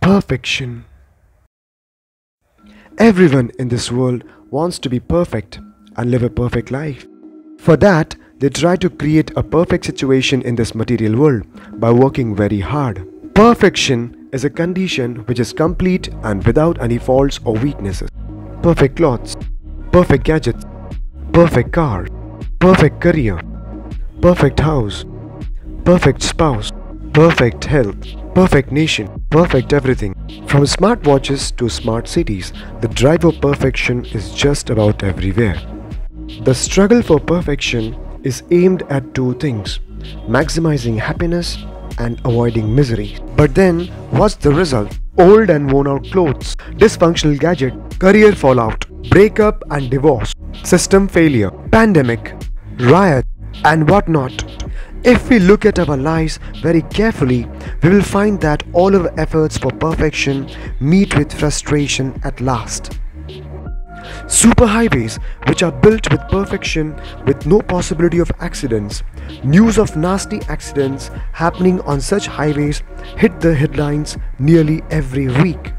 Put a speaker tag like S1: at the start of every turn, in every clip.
S1: Perfection. Everyone in this world wants to be perfect and live a perfect life. For that, they try to create a perfect situation in this material world by working very hard. Perfection is a condition which is complete and without any faults or weaknesses. Perfect clothes, perfect gadgets, perfect car, perfect career, perfect house, perfect spouse, perfect health, perfect nation, perfect everything. From smartwatches to smart cities, the drive of perfection is just about everywhere. The struggle for perfection is aimed at two things: maximizing happiness and avoiding misery. But then, what's the result? Old and worn out clothes, dysfunctional gadget, career fallout, breakup and divorce, system failure, pandemic, riot, and whatnot. If we look at our lives very carefully, we will find that all our efforts for perfection meet with frustration at last. Superhighways, which are built with perfection with no possibility of accidents. News of nasty accidents happening on such highways hit the headlines nearly every week.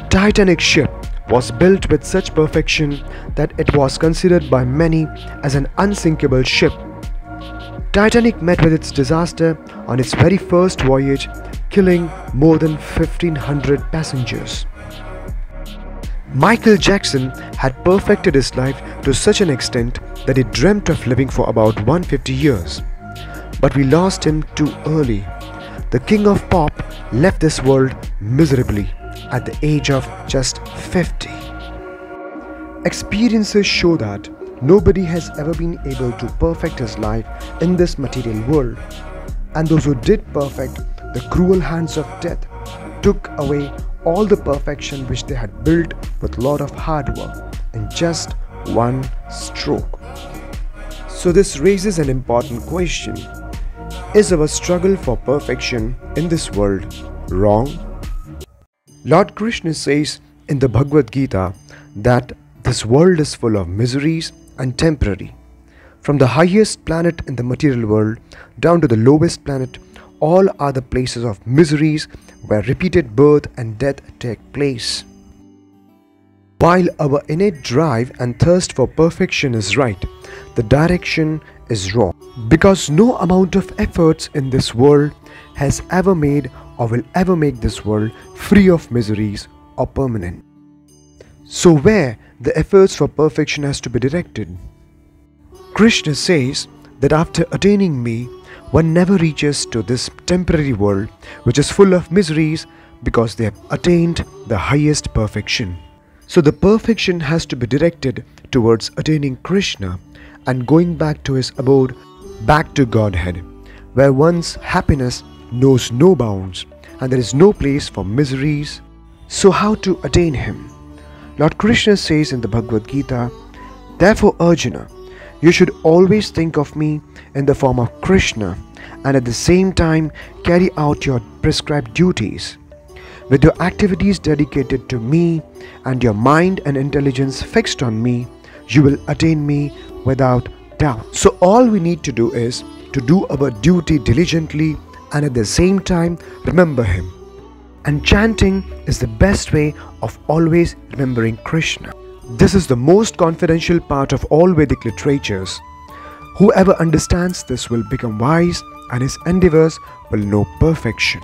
S1: Titanic ship was built with such perfection that it was considered by many as an unsinkable ship. Titanic met with its disaster on its very first voyage, killing more than 1,500 passengers. Michael Jackson had perfected his life to such an extent that he dreamt of living for about 150 years. But we lost him too early. The king of pop left this world miserably at the age of just 50. Experiences show that nobody has ever been able to perfect his life in this material world. And those who did perfect, the cruel hands of death took away all the perfection which they had built with a lot of hard work in just one stroke. So this raises an important question. Is our struggle for perfection in this world wrong? Lord Krishna says in the Bhagavad Gita that this world is full of miseries and temporary. From the highest planet in the material world down to the lowest planet, all are the places of miseries where repeated birth and death take place. While our innate drive and thirst for perfection is right, the direction is wrong. Because no amount of efforts in this world has ever made or will ever make this world free of miseries or permanent. So where the efforts for perfection has to be directed? Krishna says that after attaining me, one never reaches to this temporary world which is full of miseries because they have attained the highest perfection. So the perfection has to be directed towards attaining Krishna and going back to his abode, back to Godhead, where one's happiness knows no bounds and there is no place for miseries. So how to attain him? Lord Krishna says in the Bhagavad Gita, "Therefore Arjuna, you should always think of me in the form of Krishna and at the same time carry out your prescribed duties. With your activities dedicated to me and your mind and intelligence fixed on me, you will attain me without doubt." So all we need to do is to do our duty diligently and at the same time remember him. And chanting is the best way of always remembering Krishna. This is the most confidential part of all Vedic literatures. Whoever understands this will become wise and his endeavors will know perfection.